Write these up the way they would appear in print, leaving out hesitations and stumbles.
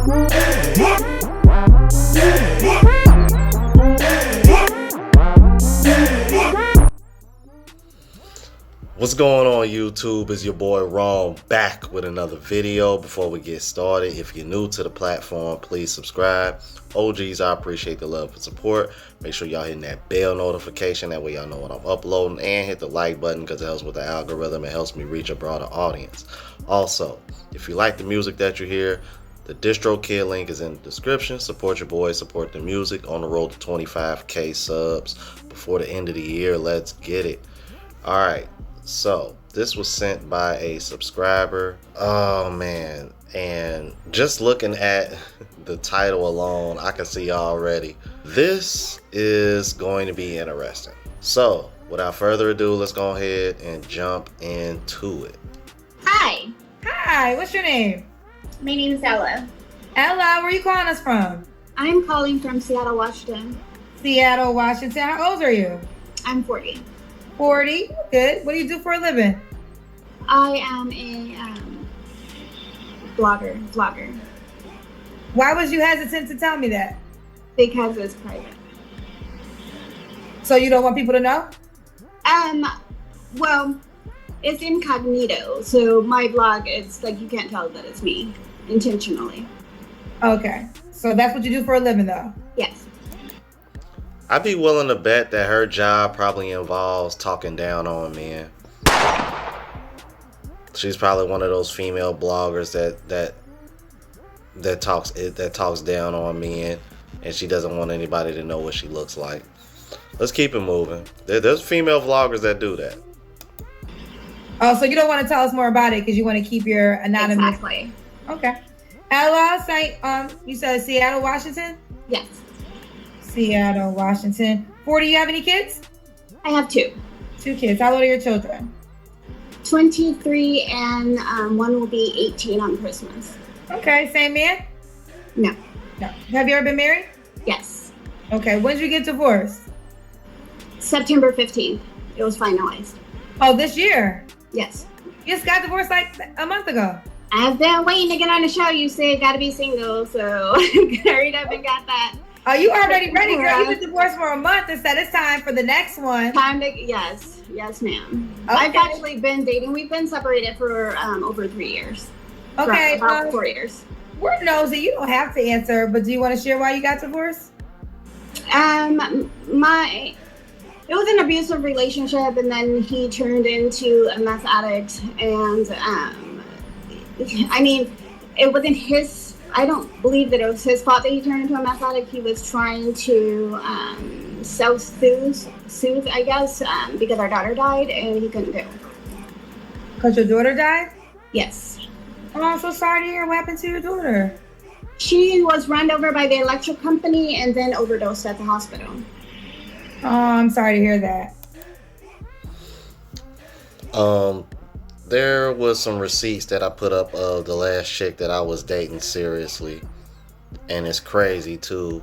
What's going on YouTube? It's your boy Ron back with another video. Before we get started, if you're new to the platform, please subscribe. OGs, I appreciate the love and support. Make sure y'all hitting that bell notification, that way y'all know when I'm uploading, and hit the like button because it helps with the algorithm. It helps me reach a broader audience. Also, if you like the music that you hear, the DistroKid link is in the description. Support your boy, support the music. On the road to 25k subs before the end of the year. Let's get it. Alright, so this was sent by a subscriber. Oh man, and just looking at the title alone, I can see already this is going to be interesting. So without further ado, let's go ahead and jump into it. Hi. Hi, what's your name? My name is Ella. Ella, where are you calling us from? I'm calling from Seattle, Washington. Seattle, Washington. How old are you? I'm 40. 40. Good. What do you do for a living? I am a vlogger. Why was you hesitant to tell me that? Because it's private. So you don't want people to know? Well, it's incognito. So my vlog, it's like you can't tell that it's me intentionally. Okay. So that's what you do for a living though? Yes. I'd be willing to bet that her job probably involves talking down on men. She's probably one of those female bloggers that talks down on men, and she doesn't want anybody to know what she looks like. Let's keep it moving. There's female vloggers that do that. Oh, so you don't want to tell us more about it because you want to keep your anonymous. Exactly. Okay. Ella, you said Seattle, Washington? Yes. Seattle, Washington. 40, you have any kids? I have two. 2 kids. How old are your children? 23 and one will be 18 on Christmas. Okay, same man? No. No. Have you ever been married? Yes. Okay, when did you get divorced? September 15th. It was finalized. Oh, this year? Yes. You just got divorced like a month ago. I've been waiting to get on the show. You said gotta be single, so I hurried up and got that. Are you already ready, girl? You've been divorced for a month and said it's time for the next one. Yes, ma'am. Okay. I've actually been dating. We've been separated for over 3 years. Okay. About 4 years. We're nosy. You don't have to answer, but do you want to share why you got divorced? It was an abusive relationship, and then he turned into a meth addict, and I mean, it wasn't his. I don't believe that it was his fault that he turned into a meth addict. He was trying to self-soothe, I guess, because our daughter died, and he couldn't do it. Because your daughter died? Yes. Oh, I'm so sorry to hear what happened to your daughter. She was run over by the electric company and then overdosed at the hospital. Oh, I'm sorry to hear that. There was some receipts that I put up of the last chick that I was dating seriously, and it's crazy too.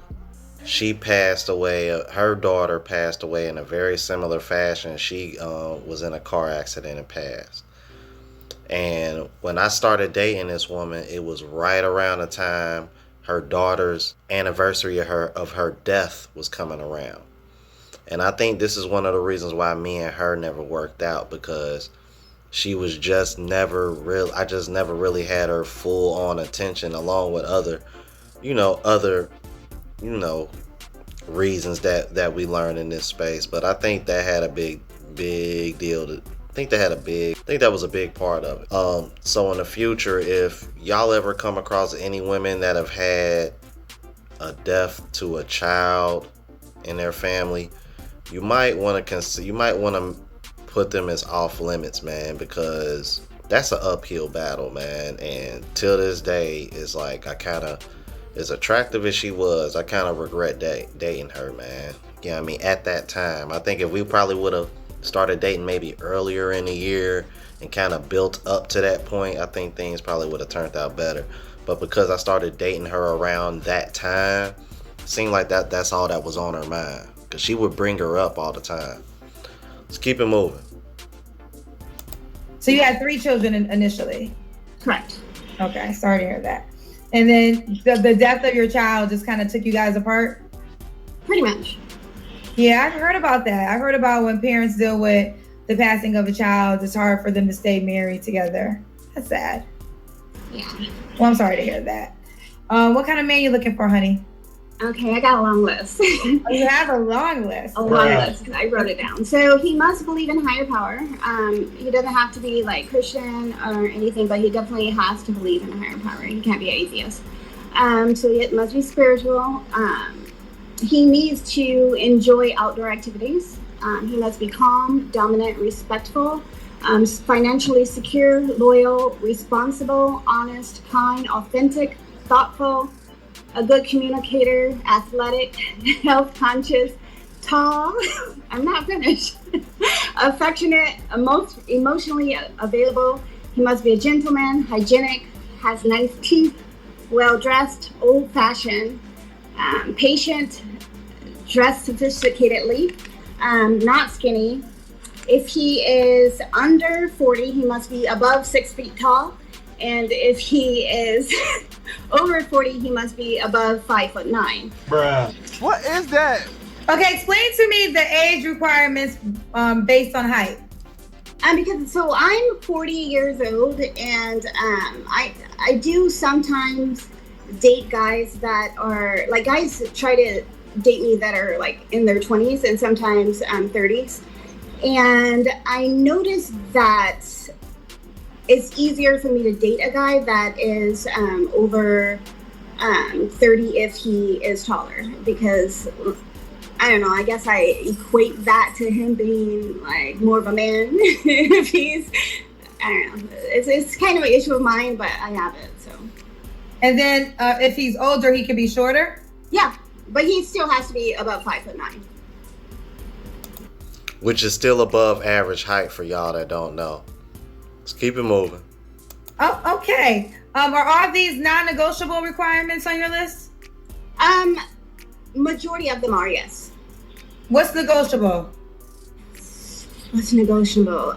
She passed away. Her daughter passed away in a very similar fashion. She was in a car accident and passed. And when I started dating this woman, it was right around the time her daughter's anniversary of her death was coming around. And I think this is one of the reasons why me and her never worked out, because she was just never real. I just never really had her full on attention, along with other reasons that we learned in this space. But I think that had a big deal. I think that was a big part of it. So in the future, if y'all ever come across any women that have had a death to a child in their family, you might want to put them as off limits, man, because that's an uphill battle, man. And till this day, it's like as attractive as she was, I kind of regret dating her, man. You know what I mean? At that time, I think if we probably would have started dating maybe earlier in the year and kind of built up to that point, I think things probably would have turned out better. But because I started dating her around that time, it seemed like that's all that was on her mind, because she would bring her up all the time. Let's keep it moving. So you had 3 children initially? Correct. Okay, sorry to hear that. And then the death of your child just kind of took you guys apart? Pretty much. Yeah, I've heard about that. I heard about when parents deal with the passing of a child, it's hard for them to stay married together. That's sad. Yeah. Well, I'm sorry to hear that. What kind of man you looking for, honey? Okay, I got a long list. You have a long list. A long list. I wrote it down. So he must believe in higher power. He doesn't have to be like Christian or anything, but he definitely has to believe in a higher power. He can't be an atheist. So it must be spiritual. He needs to enjoy outdoor activities. He must be calm, dominant, respectful, financially secure, loyal, responsible, honest, kind, authentic, thoughtful, a good communicator, athletic, health conscious, tall. I'm not finished. Affectionate, emotionally available. He must be a gentleman, hygienic, has nice teeth, well dressed, old fashioned, patient, dressed sophisticatedly, not skinny. If he is under 40, he must be above 6 feet tall. And if he is over 40, he must be above 5'9". Bruh. What is that? Okay, explain to me the age requirements based on height. Because so I'm 40 years old, and I do sometimes date guys that are like, guys try to date me that are like in their 20s and sometimes 30s, and I noticed that it's easier for me to date a guy that is over 30 if he is taller, because I don't know, I guess I equate that to him being like more of a man. If he's, I don't know, it's kind of an issue of mine, but I have it, so. And then if he's older, he could be shorter? Yeah, but he still has to be above 5'9". Which is still above average height for y'all that don't know. Let's keep it moving. Oh, okay. Are all these non-negotiable requirements on your list? Majority of them are, yes. What's negotiable? What's negotiable?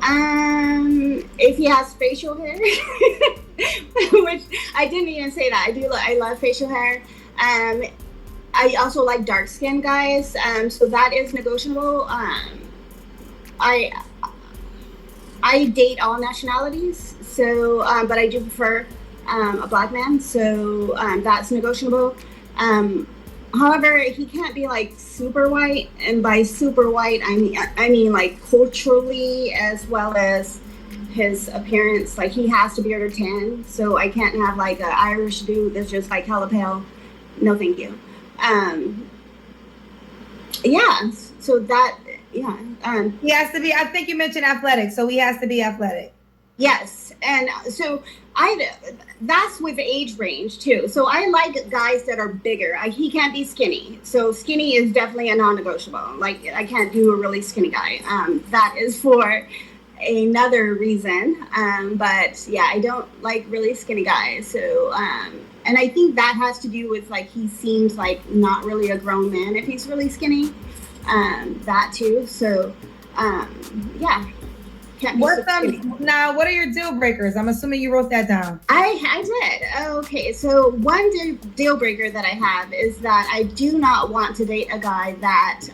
If he has facial hair, which I didn't even say that. I love facial hair. I also like dark skinned guys. So that is negotiable. I date all nationalities, so but I do prefer a black man, so that's negotiable. However, he can't be like super white, and by super white, I mean like culturally as well as his appearance. Like he has to be under 10, so I can't have like an Irish dude that's just like hella pale. No, thank you. Yeah, so that. Yeah. He has to be, I think you mentioned athletic, so he has to be athletic. Yes. And so that's with age range too. So I like guys that are bigger. He can't be skinny. So skinny is definitely a non-negotiable. Like I can't do a really skinny guy. That is for another reason. But yeah, I don't like really skinny guys. So, and I think that has to do with like, he seems like not really a grown man if he's really skinny. That too. So, yeah. Now, what are your deal breakers? I'm assuming you wrote that down. I did. Okay. So one deal breaker that I have is that I do not want to date a guy that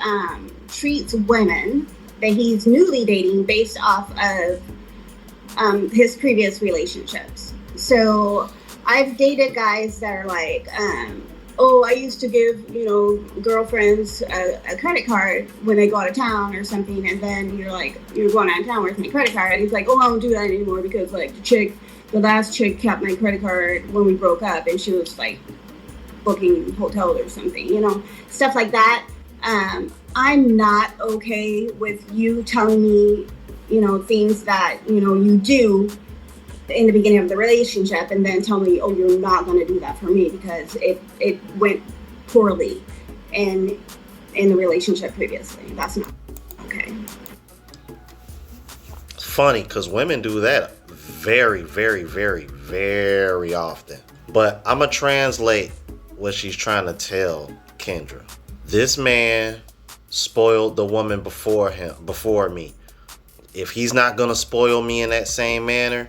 treats women that he's newly dating based off of his previous relationships. So I've dated guys that are like, oh, I used to give, girlfriends a credit card when they go out of town or something. And then you're like, you're going out of town with my credit card. And he's like, oh, I don't do that anymore because like the last chick kept my credit card when we broke up, and she was like booking hotels or something, stuff like that. I'm not okay with you telling me, things that, you do in the beginning of the relationship and then tell me, oh, you're not going to do that for me because it went poorly in the relationship previously. That's not okay. It's funny because women do that very, very, very, very often. But I'm going to translate what she's trying to tell Kendra. This man spoiled the woman before me. If he's not going to spoil me in that same manner,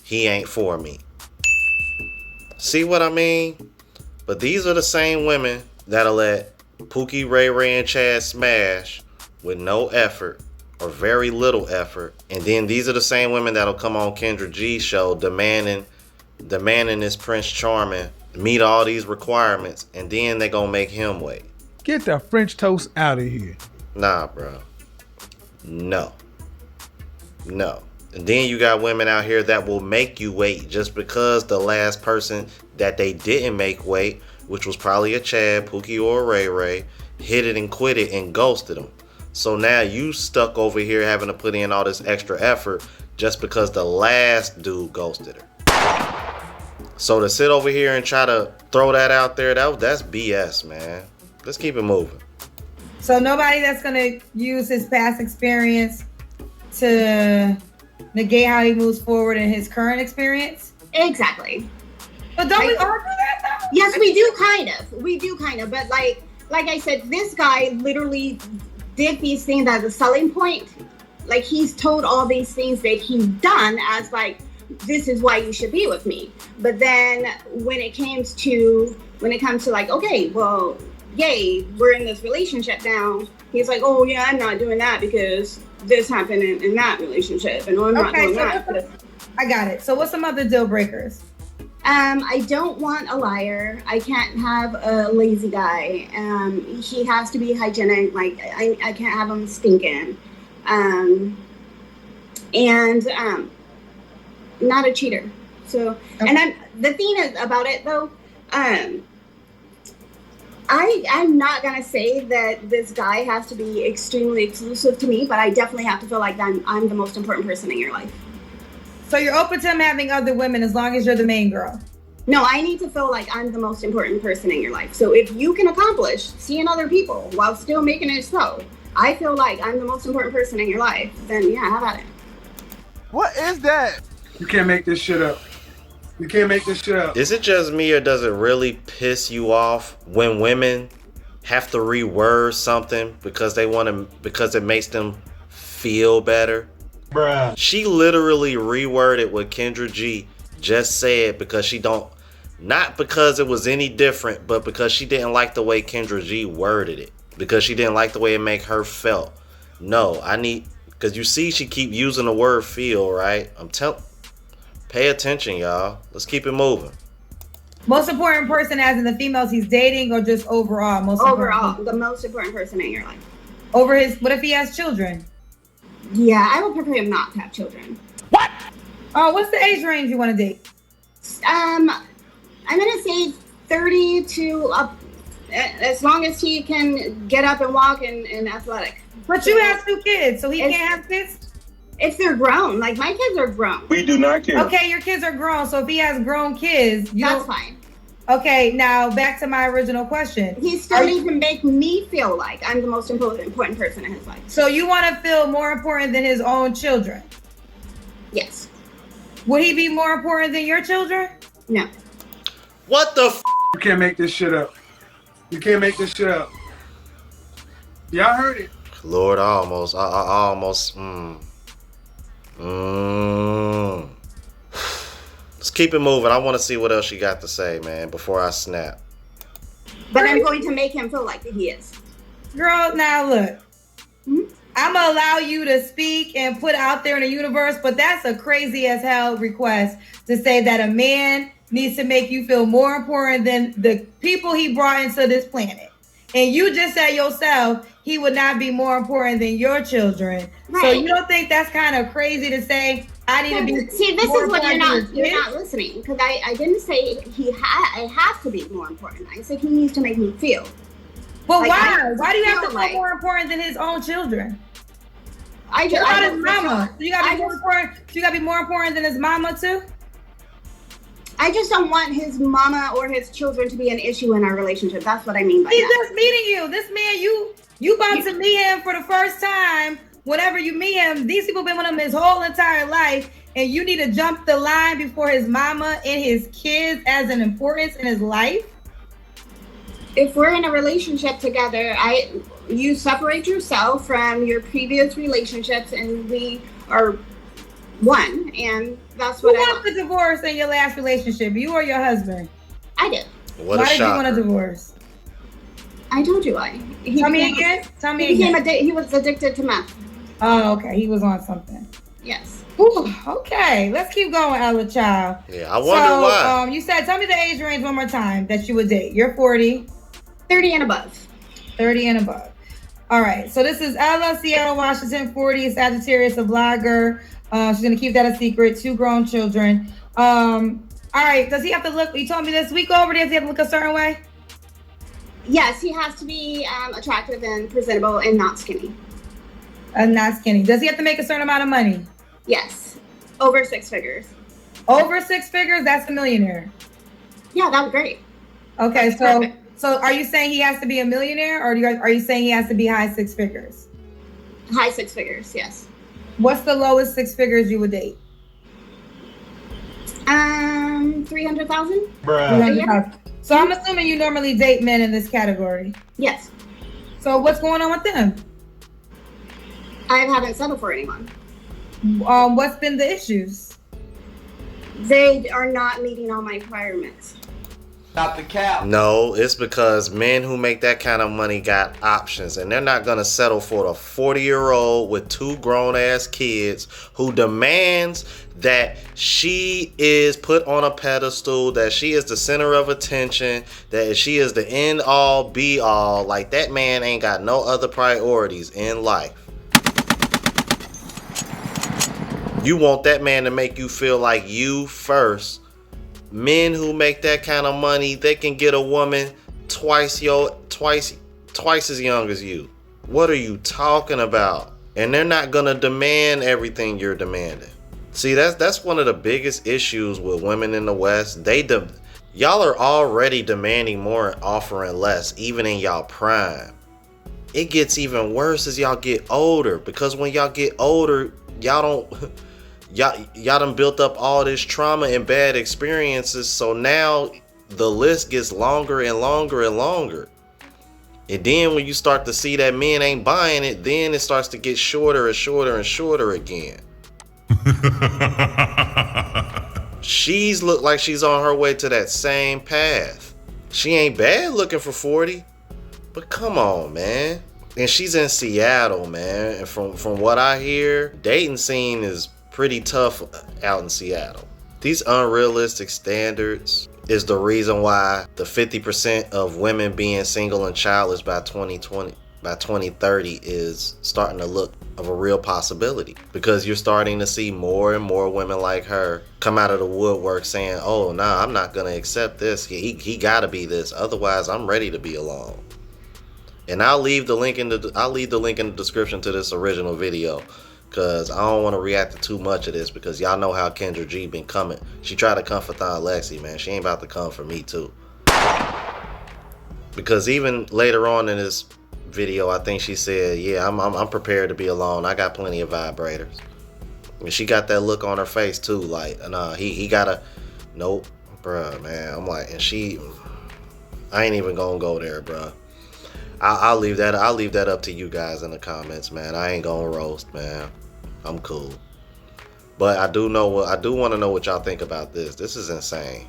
he ain't for me. See what I mean? But these are the same women that'll let Pookie, Ray Ray, and Chad smash with no effort or very little effort. And then these are the same women that'll come on Kendra G's show demanding this Prince Charming meet all these requirements, and then they gonna make him wait. Get the French toast out of here. Nah, bro. No. And then you got women out here that will make you wait just because the last person that they didn't make wait, which was probably a Chad, Pookie, or a Ray Ray, hit it and quit it and ghosted them. So now you stuck over here having to put in all this extra effort just because the last dude ghosted her. So to sit over here and try to throw that out there, that's BS, man. Let's keep it moving. So nobody that's gonna use his past experience to negate how he moves forward in his current experience? Exactly. But don't we argue that though? Yes, we do kind of. But like I said, this guy literally did these things as a selling point. Like, he's told all these things that he's done as like, this is why you should be with me. But then when it comes to like, okay, well, yay, we're in this relationship now. He's like, oh yeah, I'm not doing that because this happened in that relationship, and I'm not doing that. I got it. So what's some other deal breakers? I don't want a liar. I can't have a lazy guy. He has to be hygienic. Like, I can't have him stinking. And not a cheater. So, okay. And the thing is about it though, I'm not gonna say that this guy has to be extremely exclusive to me, but I definitely have to feel like I'm the most important person in your life. So you're open to him having other women as long as you're the main girl? No, I need to feel like I'm the most important person in your life. So if you can accomplish seeing other people while still making it so, I feel like I'm the most important person in your life, then yeah, how about it? What is that? You can't make this shit up. You can't make this shit up. Is it just me, or does it really piss you off when women have to reword something because it makes them feel better? Bruh. She literally reworded what Kendra G just said because not because it was any different, but because she didn't like the way Kendra G worded it. Because she didn't like the way it make her felt. No, because you see she keep using the word feel, right? Pay attention, y'all. Let's keep it moving. Most important person as in the females he's dating, or just overall? Overall, the most important person in your life. What if he has children? Yeah, I would prefer him not to have children. What? Oh, what's the age range you want to date? I'm gonna say 30 to up, as long as he can get up and walk and athletic. But you have 2 kids, so he can't have kids? If they're grown, like my kids are grown. We do not care. Okay, your kids are grown, so if he has grown kids, that's fine. Okay, now back to my original question. He still needs to make me feel like I'm the most important person in his life. So you want to feel more important than his own children? Yes. Would he be more important than your children? No. What the f? You can't make this shit up. You can't make this shit up. Y'all heard it. Lord, I almost. Let's keep it moving. I want to see what else you got to say, man, before I snap. But I'm going to make him feel like he is. Girl, now look. I'm going to allow you to speak and put out there in the universe, but that's a crazy as hell request to say that a man needs to make you feel more important than the people he brought into this planet. And you just said yourself, he would not be more important than your children. Right. So you don't think that's kind of crazy to say, I need to be. See, this is what you're not listening, because I didn't say I have to be more important. I said he needs to make me feel. Well, like, why? Why do you have to feel more important than his own children? His mama. So you gotta be more important. So you gotta be more important than his mama too. I just don't want his mama or his children to be an issue in our relationship. That's what I mean by that. He's just meeting you. This man, you about to meet him for the first time. Whenever you meet him, these people been with him his whole entire life, and you need to jump the line before his mama and his kids as an importance in his life. If we're in a relationship together, you separate yourself from your previous relationships, and we are one, and that's Who what I wants want. the divorce in your last relationship? You or your husband? I did. What Why a did you want a shocker. divorce? I told you why. Tell me again. Tell me again. He was addicted to meth. Oh, okay. He was on something. Yes. Ooh, okay, let's keep going, Ella Child. Yeah, I wonder why. You said, tell me the age range one more time that you would date. You're 40. 30 and above. 30 and above. All right, so this is Ella, Seattle, Washington, 40, Sagittarius, a blogger. She's gonna keep that a secret. 2 grown children. All right, does he have to look? You told me this week over. Does he have to look a certain way? Yes, he has to be attractive and presentable and not skinny. Not skinny. Does he have to make a certain amount of money? Yes, over 6 figures. Over 6 figures? That's a millionaire. Yeah, that was great. Okay, That's so perfect. so are you saying he has to be a millionaire, or are you saying he has to be high 6 figures? High 6 figures, yes. What's the lowest 6 figures you would date? 300,000. 300,000. So I'm assuming you normally date men in this category. Yes, So what's going on with them? I haven't settled for anyone. What's been the issues? They are not meeting all my requirements. Not the cap. No, it's because men who make that kind of money got options, and they're not gonna settle for the 40-year-old with 2 grown-ass kids who demands that she is put on a pedestal, that she is the center of attention, that she is the end-all, be-all. Like, that man ain't got no other priorities in life. You want that man to make you feel like you first. Men who make that kind of money, they can get a woman twice as young as you. What are you talking about? And they're not gonna demand everything you're demanding. See, that's one of the biggest issues with women in the West. Y'all are already demanding more and offering less, even in y'all prime. It gets even worse as y'all get older, because when y'all get older, y'all done built up all this trauma and bad experiences, so now the list gets longer and longer and longer. And then when you start to see that men ain't buying it, then it starts to get shorter and shorter and shorter again. She's looked like she's on her way to that same path. She ain't bad looking for 40, but come on, man. And she's in Seattle, man. And from what I hear, dating scene is pretty tough out in Seattle. These unrealistic standards is the reason why the 50% of women being single and childless by 2030 is starting to look of a real possibility, because you're starting to see more and more women like her come out of the woodwork saying, oh nah, I'm not gonna accept this, he gotta be this, otherwise I'm ready to be alone. And I'll leave the link in the description to this original video, because I don't want to react to too much of this, because y'all know how Kendra G been coming. She tried to come for Thon Lexi, man. She ain't about to come for me too. Because even later on in this video, I think she said, yeah, I'm prepared to be alone. I got plenty of vibrators. And she got that look on her face too, like, nah, he gotta, nope, bruh, man. I'm like, and I ain't even gonna go there, bruh. I'll leave that up to you guys in the comments, man. I ain't gonna roast, man. I'm cool. But I do want to know what y'all think about this. This is insane.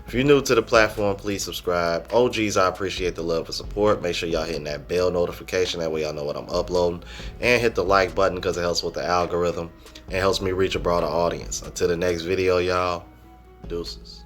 If you're new to the platform, please subscribe. OGs, I appreciate the love and support. Make sure y'all hitting that bell notification. That way y'all know what I'm uploading. And hit the like button, because it helps with the algorithm and helps me reach a broader audience. Until the next video, y'all. Deuces.